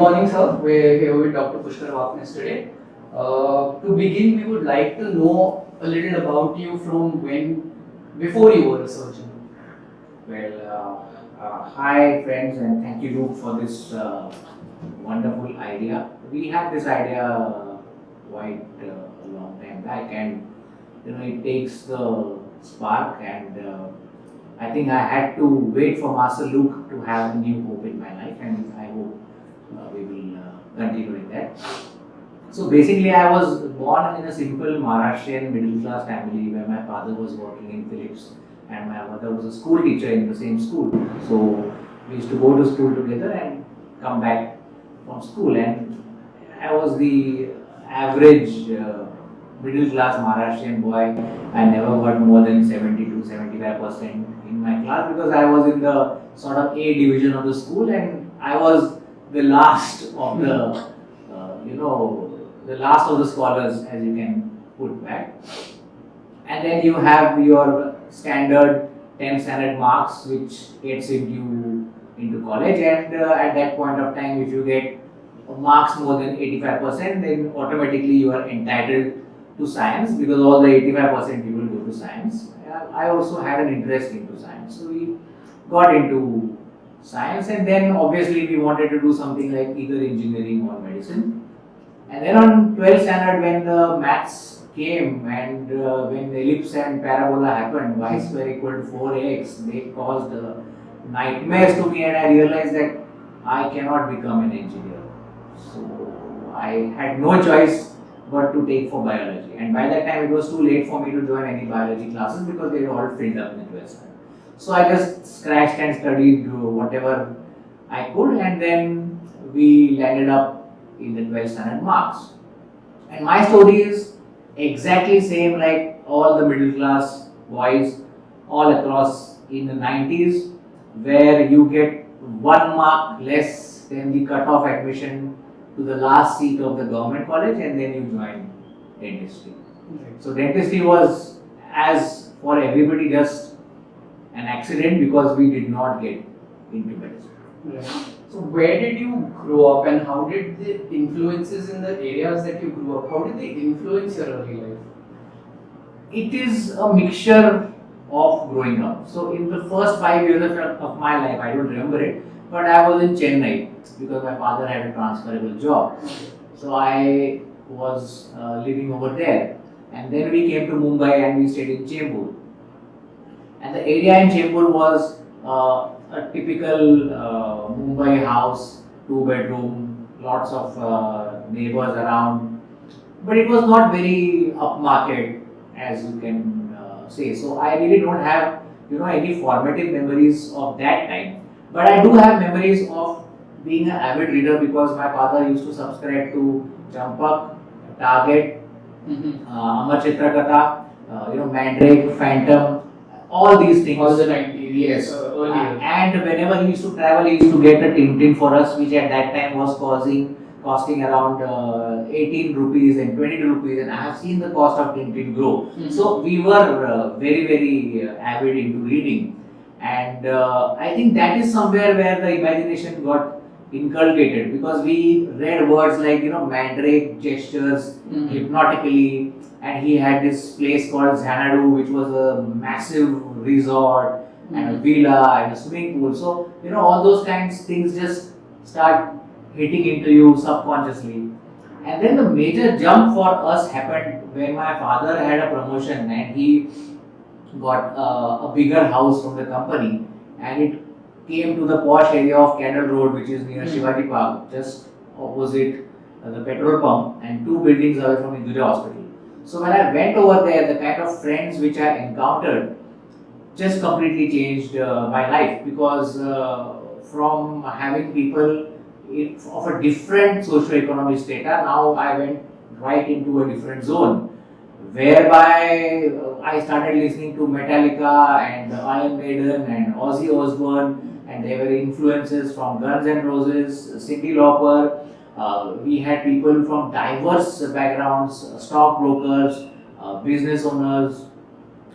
morning, sir. We're here with Dr. Pushkar Wapnes today. To begin, we would like to know a little about you from before you were a surgeon. Hi friends, and thank you Luke for this wonderful idea. We had this idea quite a long time back, and it takes the spark, and I think I had to wait for Master Luke to have a new hope in my life, and I hope we will continue with that. So basically, I was born in a simple Maharashtrian middle class family where my father was working in Philips and my mother was a school teacher in the same school. So we used to go to school together and come back from school, and I was the average middle class Maharashtrian boy. I never got more than 70 to 75% in my class because I was in the sort of A division of the school, and I was the last of the last of the scholars, as you can put back. And then you have your standard 10 standard marks, which gets into college, and at that point of time, if you get marks more than 85%, then automatically you are entitled to science, because all the 85% people go to science. I also had an interest into science, so we got into science, and then obviously we wanted to do something like either engineering or medicine. And then on 12th standard, when the maths came and when the ellipse and parabola happened, y square equal to 4ax, they caused nightmares to me, and I realized that I cannot become an engineer. So I had no choice but to take for biology. And by that time, it was too late for me to join any biology classes because they were all filled up in the 12th standard. So I just scratched and studied whatever I could, and then we landed up in the 12th standard marks. And my story is exactly same like all the middle class boys all across in the 90s, where you get 1 mark less than the cut-off admission to the last seat of the government college, and then you join dentistry. Right. So dentistry was, as for everybody, just an accident because we did not get into medicine. Right. So where did you grow up, and how did the influences in the areas that you grew up, how did they influence your early life? It is a mixture of growing up. So in the first 5 years of my life, I don't remember it, but I was in Chennai because my father had a transferable job. So I was living over there, and then we came to Mumbai and we stayed in Chembur. And the area in Chembur was a typical Mumbai house, 2-bedroom, lots of neighbors around, but it was not very upmarket, as you can say. So I really don't have any formative memories of that time, but I do have memories of being an avid reader because my father used to subscribe to Champak, Target, Amar Chitrakatha, Mandrake, Phantom, all these things. All the 90s. Yes. Earlier. And whenever he used to travel, he used to get a Tintin for us, which at that time was costing around 18 rupees and 22 rupees, and I have seen the cost of Tintin grow. So we were very, very avid into reading, and I think that is somewhere where the imagination got inculcated, because we read words like Mandrake gestures hypnotically, and he had this place called Xanadu, which was a massive resort and a villa and a swimming pool. So all those kinds of things just start hitting into you subconsciously. And then the major jump for us happened when my father had a promotion and he got a bigger house from the company, and it came to the posh area of Cadle Road, which is near Shivaji Park, just opposite the petrol pump and 2 buildings away from Hinduja Hospital. So when I went over there, the kind of friends which I encountered just completely changed my life, because from having people of a different socio-economic strata, now I went right into a different zone, whereby I started listening to Metallica and Iron Maiden and Ozzy Osbourne, and there were influences from Guns N' Roses, Cyndi Lauper. We had people from diverse backgrounds, stockbrokers, business owners.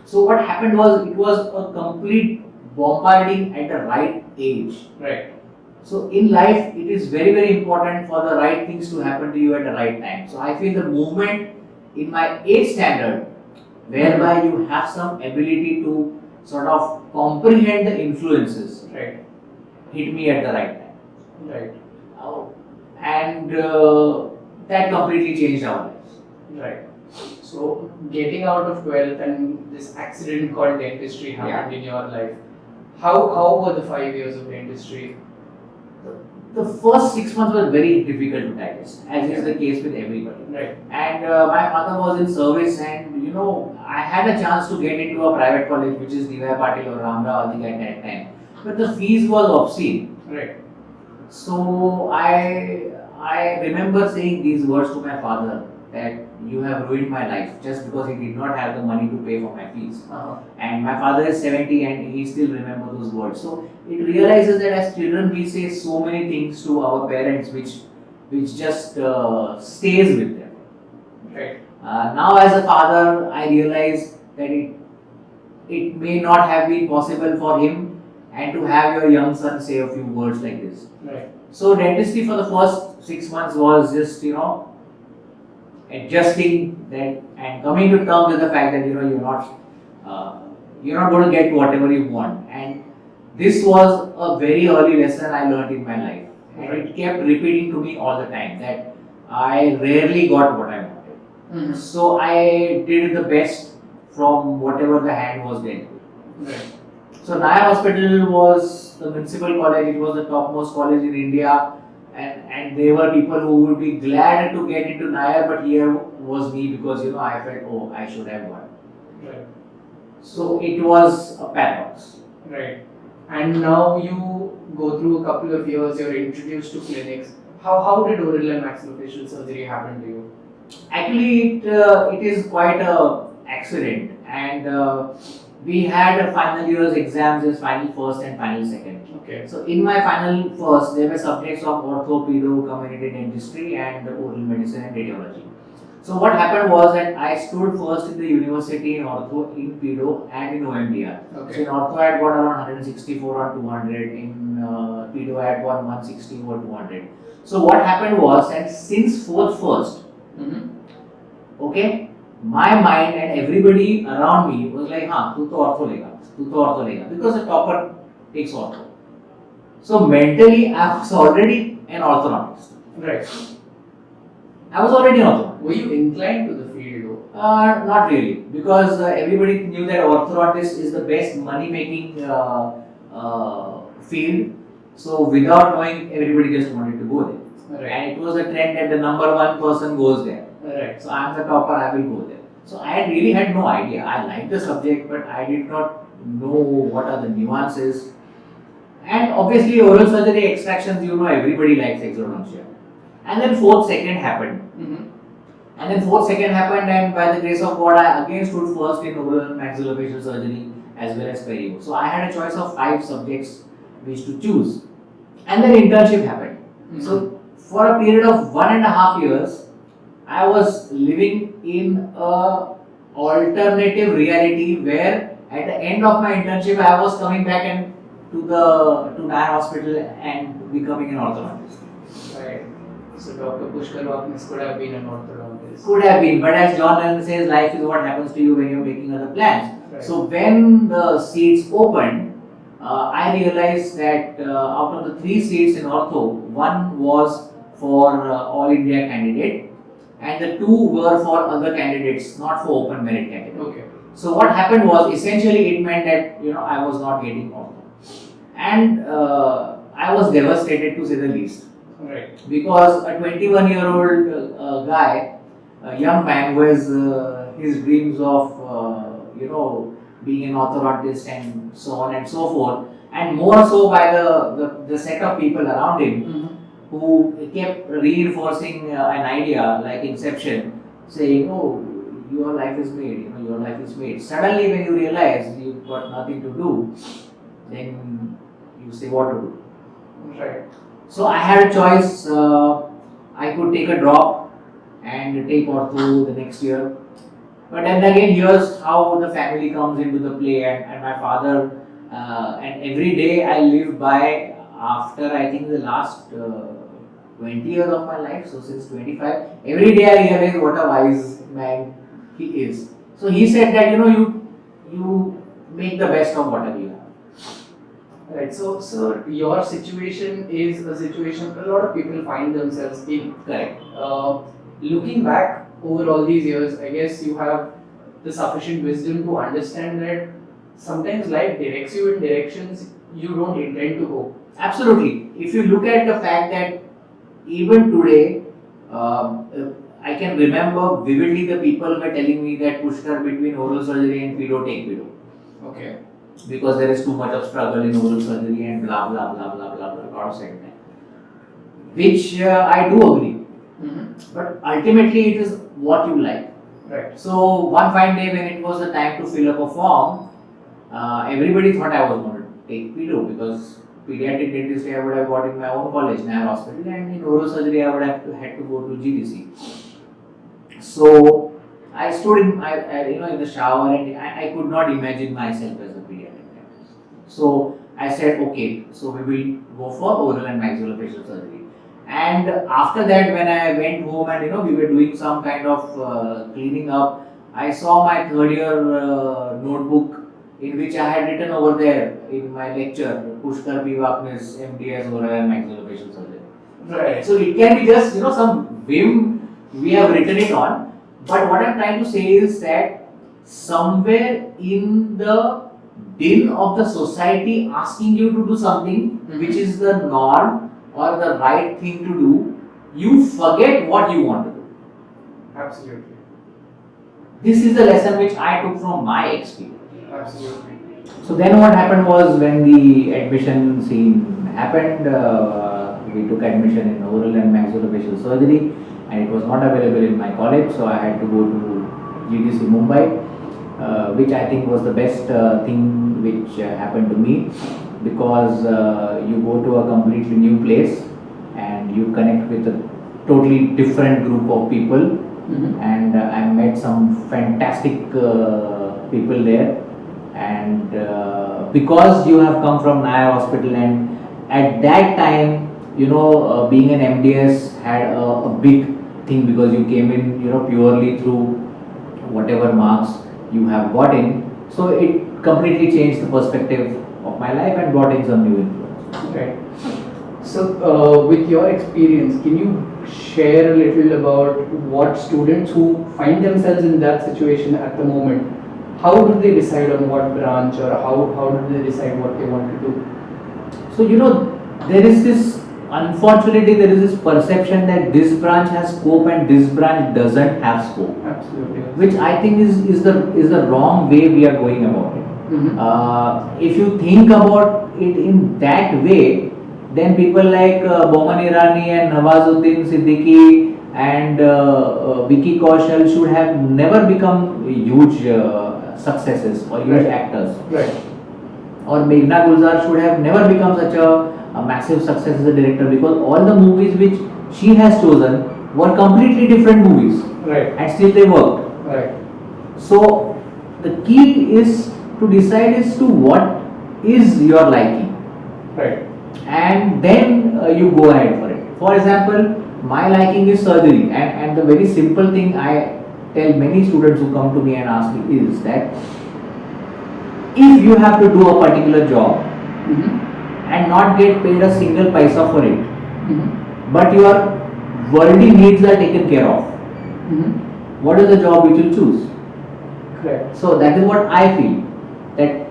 So what happened was, it was a complete bombarding at the right age. Right. So in life, it is very, very important for the right things to happen to you at the right time. So I feel the movement in my age standard, whereby you have some ability to sort of comprehend the influences, Right. hit me at the right time. Right. And that completely changed our lives. Right. So getting out of 12th and this accident called dentistry happened in your life. How were the 5 years of dentistry? The first 6 months were very difficult to digest, as is the case with everybody. Right. And my father was in service, and I had a chance to get into a private college, which is D.Y. Patil or Ramravati at that time. But the fees was obscene. Right. So I remember saying these words to my father, that you have ruined my life just because he did not have the money to pay for my fees. And my father is 70 and he still remembers those words. So it realizes that as children we say so many things to our parents which just stays with them. Right. Now as a father, I realize that it may not have been possible for him and to have your young son say a few words like this. Right. So dentistry for the first 6 months was just adjusting that and coming to terms with the fact that you're not going to get whatever you want. And this was a very early lesson I learned in my life, and it kept repeating to me all the time that I rarely got what I wanted. Mm-hmm. So I did the best from whatever the hand was dealt. Right. So Naya Hospital was the municipal college. It was the topmost college in India. And there were people who would be glad to get into Nair, but here was me because I felt, I should have won. Right. So it was a paradox. Right. And now you go through a couple of years, you're introduced to clinics. How did oral and maxillofacial surgery happen to you? Actually, it is quite a accident, and we had a final year's exams as final first and final second. Okay. So in my final first, there were subjects of ortho, pedo, community dentistry, and oral medicine and radiology. So what happened was that I stood first in the university in ortho, in pedo, and in OMDR. Okay. So in ortho I had got around 164 on 200. In pedo I had got 160 or 200. So what happened was that since fourth first, okay, my mind and everybody around me was like, tu to ortho lega, because the topper takes ortho. So mentally, I was already an orthodontist. Right. I was already an orthodontist. Were you inclined to the field though? Not really, because everybody knew that orthodontist is the best money-making field. So without knowing, everybody just wanted to go there. Right. And it was a trend that the number one person goes there. Right. So I am the topper, I will go there. So I really had no idea. I liked the subject, but I did not know what are the nuances. And obviously oral surgery extractions, everybody likes exodontia. And then fourth second happened. And by the grace of God, I again stood first in oral maxillofacial surgery as well as perio. So I had a choice of 5 subjects which to choose. And then internship happened. So for a period of 1.5 years, I was living in a alternative reality where at the end of my internship, I was coming back to Naya Hospital and becoming an orthodontist. Right. So Dr. Pushkar Wapnis could have been an orthodontist. Could have been, but as John Lennon says, life is what happens to you when you're making other plans. Right. So when the seats opened, I realized that out of the 3 seats in ortho, 1 was for all India candidate, and the 2 were for other candidates, not for open merit candidates. Okay. So what happened was, essentially it meant that I was not getting ortho, and I was devastated to say the least. Right. Because a 21-year-old guy, a young man who has his dreams of being an orthodontist and so on and so forth, and more so by the set of people around him who kept reinforcing an idea like Inception, saying, your life is made, your life is made. Suddenly when you realize you've got nothing to do, then you say what to do. Right. So I had a choice. I could take a drop and take ortho the next year. But then again, here's how the family comes into the play, and my father, and every day I live by after I think the last 20 years of my life, so since 25, every day I realize what a wise man he is. So he said that you make the best of whatever you have. Right. So your situation is a situation a lot of people find themselves in. Correct. Looking back over all these years, I guess you have the sufficient wisdom to understand that sometimes life directs you in directions you don't intend to go. Absolutely. If you look at the fact that even today, I can remember vividly the people were telling me that Pushkar, between oral surgery and pedo, take pedo. Okay. Because there is too much of struggle in oral surgery and blah blah blah blah blah blah, lot of said that. Which I do agree. But ultimately it is what you like. Right. So one fine day when it was the time to fill up a form, everybody thought I was going to take pedo because pediatric dentistry I would have got in my own college, Nair Hospital, and in oral surgery I would have had to go to GDC. So I stood in the shower and I could not imagine myself as a pediatric dentist. So I said, okay, so we will go for oral and maxillofacial surgery. And after that, when I went home and we were doing some kind of cleaning up, I saw my third year notebook in which I had written over there in my lecture, Pushkar B. Wapnis, MDS, oral and maxillofacial surgery. Right. So it can be just some whim we have written it on, but what I'm trying to say is that somewhere in the din of the society asking you to do something which is the norm or the right thing to do, you forget what you want to do. Absolutely. This is the lesson which I took from my experience. Absolutely. So then what happened was when the admission scene happened, we took admission in oral and maxillofacial surgery, and it was not available in my college, so I had to go to GDC Mumbai, which I think was the best thing which happened to me, because you go to a completely new place and you connect with a totally different group of people, and I met some fantastic people there. And because you have come from Nair Hospital, and at that time, being an MDS had a big thing, because you came in, purely through whatever marks you have got in. So it completely changed the perspective of my life and brought in some new influence. Right. So, with your experience, can you share a little about what students who find themselves in that situation at the moment, how do they decide on what branch, or how do they decide what they want to do? So there is this, unfortunately, there is this perception that this branch has scope and this branch doesn't have scope. Absolutely. Which I think is the wrong way we are going about it. If you think about it in that way, then people like Boman Irani and Nawazuddin Siddiqui and Vicky Kaushal should have never become huge successes or huge actors. Right. Or Meghna Gulzar should have never become such a massive success as a director, because all the movies which she has chosen were completely different movies. Right. And still they worked. Right. So the key is to decide as to what is your liking. Right. And then you go ahead for it. For example, my liking is surgery, and the very simple thing I tell many students who come to me and ask me is that if you have to do a particular job and not get paid a single paisa for it, but your worldly needs are taken care of, what is the job which you choose? Correct. So that is what I feel, that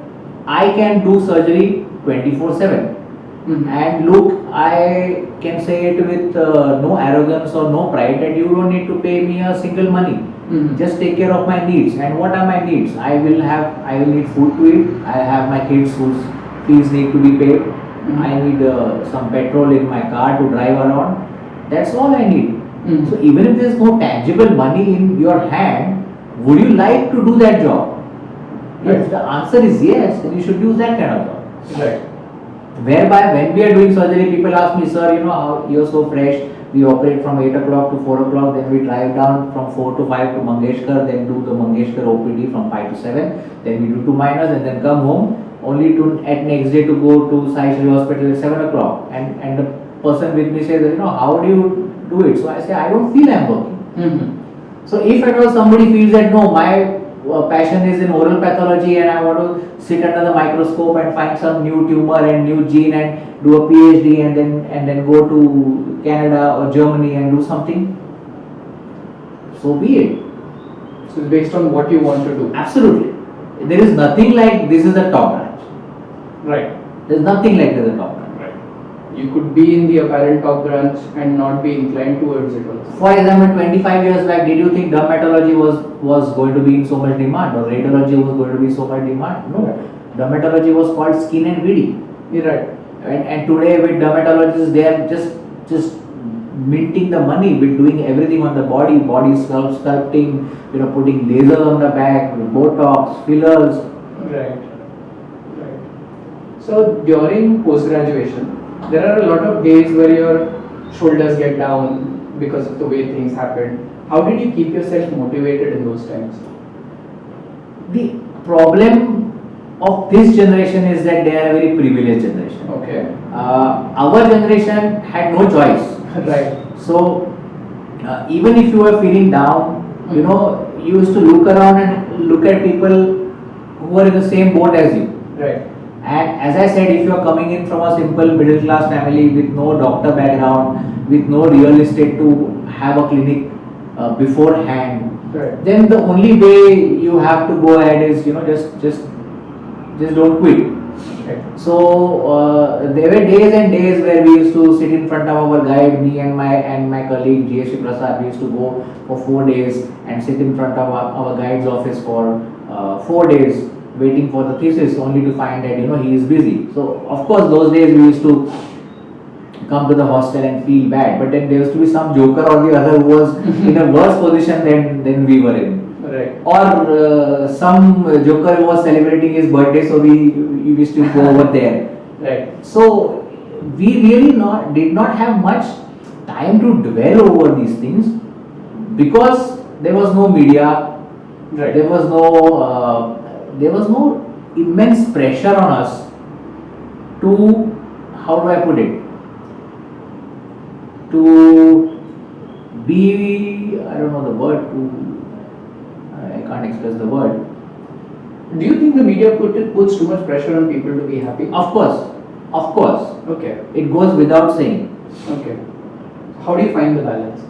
I can do surgery 24/7. And look, I can say it with no arrogance or no pride that you don't need to pay me a single money. Just take care of my needs. And what are my needs? I will need food to eat. I have my kids whose fees need to be paid. I need some petrol in my car to drive around. That's all I need. So even if there is no tangible money in your hand, would you like to do that job? Right. If the answer is yes, then you should use that kind of job. Right. Whereby when we are doing surgery, people ask me, sir, how you're so fresh. We operate from 8 o'clock to 4 o'clock, then we drive down from 4 to 5 to Mangeshkar, then do the Mangeshkar OPD from 5 to 7, then we do 2 minors and then come home. only to at next day to go to Sai Shri Hospital at 7 o'clock. And the person with me says, how do you do it? So I say, I don't feel I'm working. Mm-hmm. So if at all somebody feels that no, my passion is in oral pathology and I want to sit under the microscope and find some new tumor and new gene and do a PhD and then go to Canada or Germany and do something, so be it. So it's based on what you want to do. Absolutely. There is nothing like this is the top branch. Right. There is nothing like this is the top branch. You could be in the apparent top branch and not be inclined towards it also. For example, 25 years back, did you think dermatology was going to be in so much demand, or radiology was going to be so much demand? No. Dermatology was called skin and BD. You're right. And today with dermatologists, they are just minting the money with doing everything on the body sculpting, putting lasers on the back, Botox, fillers. Right. So during post-graduation, there are a lot of days where your shoulders get down because of the way things happened. How did you keep yourself motivated in those times? The problem of this generation is that they are a very privileged generation. Okay. Our generation had no choice. Right. So even if you were feeling down, you used to look around and look at people who are in the same boat as you. Right. And as I said, if you are coming in from a simple middle class family with no doctor background, with no real estate to have a clinic beforehand, right, then the only way you have to go ahead is just don't quit. right. So there were days and days where we used to sit in front of our guide, me and my colleague GSP Prasad. We used to go for 4 days and sit in front of our guide's office for 4 days, waiting for the thesis, only to find that he is busy. So of course those days we used to come to the hostel and feel bad, but then there used to be some joker or the other who was in a worse position than we were in. Right. Or some joker who was celebrating his birthday, so we used to go over there. Right. So we really did not have much time to dwell over these things because there was no media, Right. there was no immense pressure on us to, how do I put it, to be, I don't know the word, I can't express the word. Do you think the media puts too much pressure on people to be happy? Of course. Okay. It goes without saying. Okay. How do you find the balance?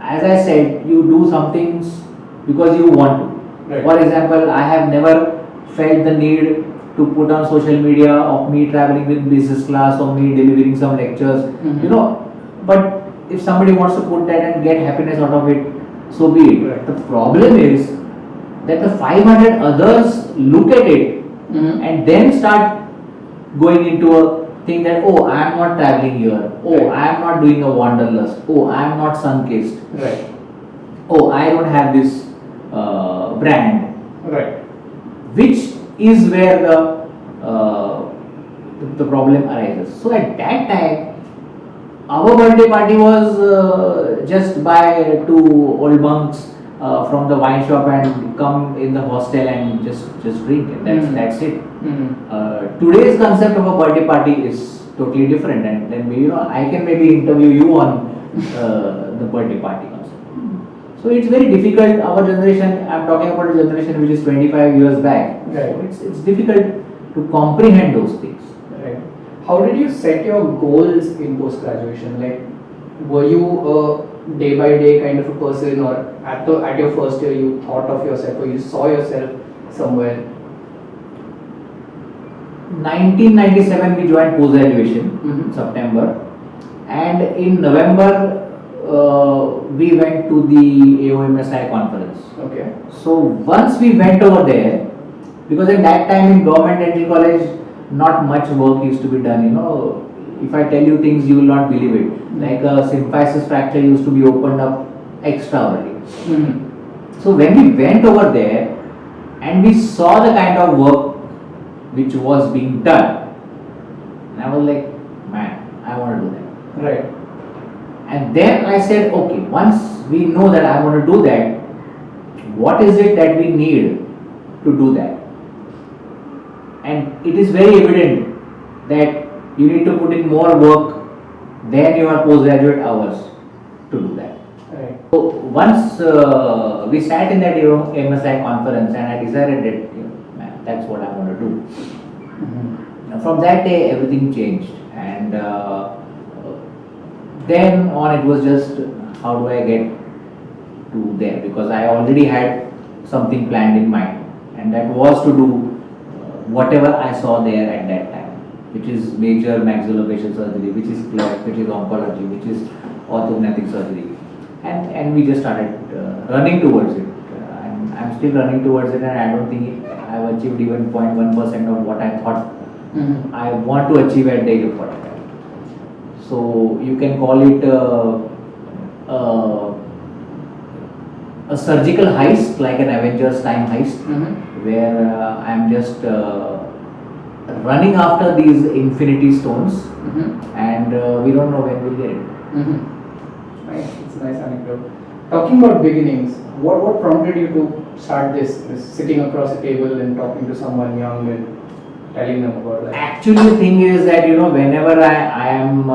As I said, you do some things because you want to. Right. For example, I have never felt the need to put on social media of me traveling with business class or me delivering some lectures. Mm-hmm. But if somebody wants to put that and get happiness out of it, so be it. Right. The problem is that the 500 others look at it Mm-hmm. and then start going into a thing that, oh, I am not traveling here, oh, Right. I am not doing a wanderlust, oh, I am not sun-kissed, Right. oh, I don't have this brand, Right. which is where the problem arises. So at that time, our birthday party was just buy 2 old bunks from the wine shop and come in the hostel and just drink, and that's it. Mm-hmm. Today's concept of a birthday party is totally different, and then I can maybe interview you on the birthday party concept. So it's very difficult. Our generation, I'm talking about a generation which is 25 years back. Right. So it's difficult to comprehend those things. Right. How did you set your goals in post-graduation? Like, were you a day-by-day kind of a person, or at your first year you thought of yourself, or you saw yourself somewhere? 1997 we joined post-graduation, Mm-hmm. September, and in November we went to the AOMSI conference. Okay. So once we went over there, because at that time in government dental college not much work used to be done, if I tell you things you will not believe it. Like a symphysis fracture used to be opened up extra early. Mm-hmm. So when we went over there and we saw the kind of work which was being done, and I was like, man, I want to do that. Right. And then I said, okay, once we know that I want to do that, what is it that we need to do that? and it is very evident that you need to put in more work than your postgraduate hours to do that. Right. So once we sat in that MSI conference, and I decided that man, that's what I want to do. Mm-hmm. From that day, everything changed, and then on it was just how do I get to there, because I already had something planned in mind, and that was to do whatever I saw there at that time, which is major maxillofacial surgery, which is cleft, which is oncology, which is orthodontic surgery, and we just started running towards it. I'm still running towards it, and I don't think I've achieved even 0.1% of what I thought I want to achieve at the age of 45. So you can call it a surgical heist, like an Avengers time heist, where I'm just running after these infinity stones, and we don't know when we'll get it. Nice, it's a nice anecdote. Talking about beginnings, what prompted you to start this sitting across a table and talking to someone young and telling them about that? Actually, the thing is that whenever I am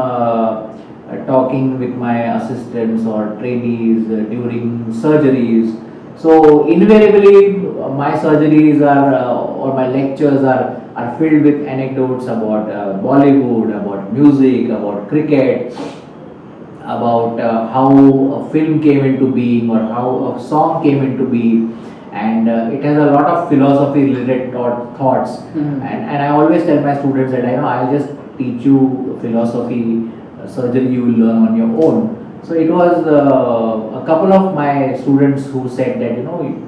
talking with my assistants or trainees during surgeries, so invariably my surgeries are or my lectures are filled with anecdotes about Bollywood, about music, about cricket, about how a film came into being or how a song came into being, and it has a lot of philosophy related thoughts. And I always tell my students that I'll just teach you philosophy, surgery you will learn on your own. So it was a couple of my students who said that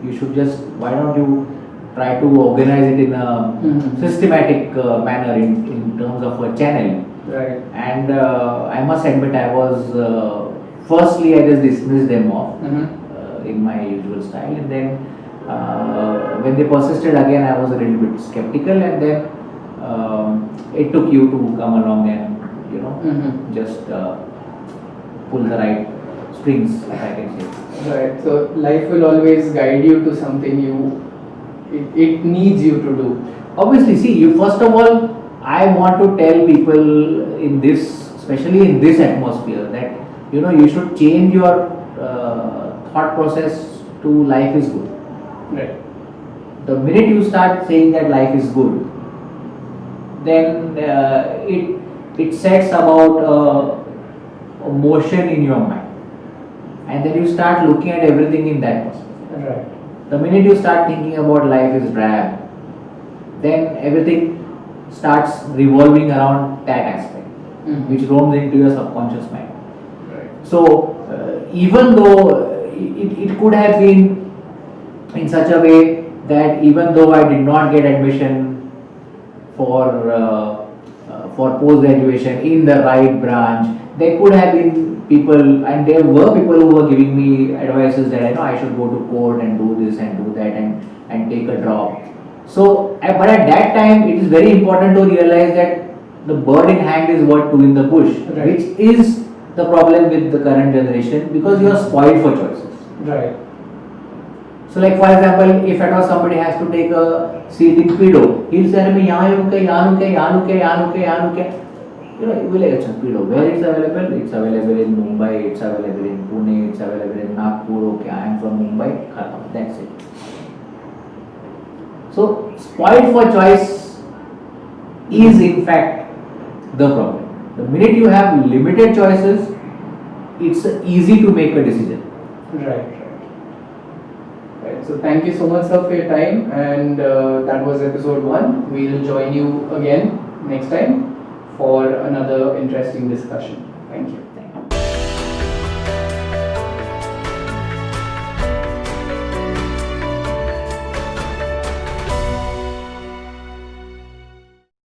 you should just, why don't you try to organize it in a systematic manner in terms of a channel. Right. And I must admit, I was firstly I just dismissed them off in my usual style, and then when they persisted again, I was a little bit skeptical, and then it took you to come along and just pull the right strings, if I can say. Right. So life will always guide you to something it needs you to do. Obviously, see, you first of all, I want to tell people in this, especially in this atmosphere, that you should change your thought process to life is good. Right. The minute you start saying that life is good, then it sets about a motion in your mind, and then you start looking at everything in that perspective. Right. The minute you start thinking about life is drab, then everything starts revolving around that aspect, which roams into your subconscious mind. Right. So even though it could have been in such a way that even though I did not get admission for post-graduation in the right branch, there could have been people, and there were people who were giving me advices that I should go to court and do this and do that and take a drop. So, but at that time, it is very important to realize that the bird in hand is what two in the bush, right, which is the problem with the current generation, because you are spoiled for choices. Right. So, like for example, if at all somebody has to take a seat in pedo, he'll say, "मैं यहाँ रुके, यहाँ रुके, यहाँ रुके, यहाँ रुके, यहाँ रुके." You know, you will like, pedo. Where it's available? It's available in Mumbai. It's available in Pune. It's available in Nagpur. Okay, I am from Mumbai. That's it. So, spoiled for choice is in fact the problem. The minute you have limited choices, it's easy to make a decision. Right. Right. So thank you so much, sir, for your time, and that was episode 1. We'll join you again next time for another interesting discussion. Thank you.